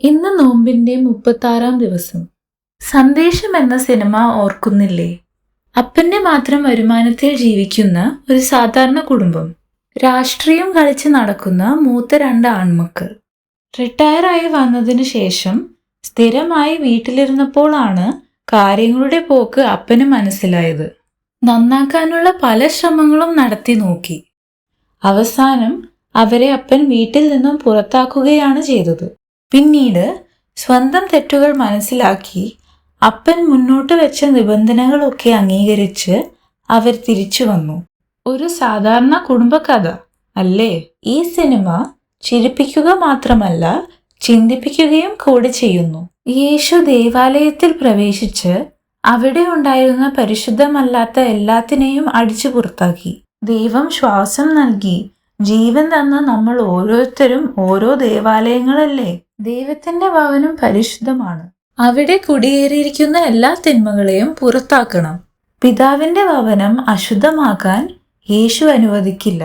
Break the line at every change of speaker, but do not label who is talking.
ഇന്ന് നോമ്പിന്റെ 36-ാം ദിവസം. സന്ദേശം എന്ന സിനിമ ഓർക്കുന്നില്ലേ? അപ്പന്റെ മാത്രം വരുമാനത്തിൽ ജീവിക്കുന്ന ഒരു സാധാരണ കുടുംബം. രാഷ്ട്രീയം കളിച്ച് നടക്കുന്ന മൂത്ത 2 ആൺമക്കൾ. റിട്ടയറായി വന്നതിനു ശേഷം സ്ഥിരമായി വീട്ടിലിരുന്നപ്പോഴാണ് കാര്യങ്ങളുടെ പോക്ക് അപ്പന് മനസ്സിലായത്. നന്നാക്കാനുള്ള പല ശ്രമങ്ങളും നടത്തി നോക്കി. അവസാനം അവരെ അപ്പൻ വീട്ടിൽ നിന്നും പുറത്താക്കുകയാണ് ചെയ്തത്. പിന്നീട് സ്വന്തം തെറ്റുകൾ മനസ്സിലാക്കി അപ്പൻ മുന്നോട്ട് വെച്ച നിബന്ധനകളൊക്കെ അംഗീകരിച്ച് അവർ തിരിച്ചു വന്നു. ഒരു സാധാരണ കുടുംബകഥ അല്ലേ? ഈ സിനിമ ചിരിപ്പിക്കുക മാത്രമല്ല, ചിന്തിപ്പിക്കുകയും കൂടി ചെയ്യുന്നു. യേശു ദേവാലയത്തിൽ പ്രവേശിച്ച് അവിടെ ഉണ്ടായിരുന്ന പരിശുദ്ധമല്ലാത്ത എല്ലാത്തിനെയും അടിച്ചു പുറത്താക്കി. ദൈവം ശ്വാസം നൽകി ജീവൻ തന്ന നമ്മൾ ഓരോരുത്തരും ഓരോ ദേവാലയങ്ങളല്ലേ? ദൈവത്തിന്റെ ഭവനം പരിശുദ്ധമാണ്. അവിടെ കുടിയേറിയിരിക്കുന്ന എല്ലാ തിന്മകളെയും പുറത്താക്കണം. പിതാവിന്റെ ഭവനം അശുദ്ധമാക്കാൻ യേശു അനുവദിക്കില്ല.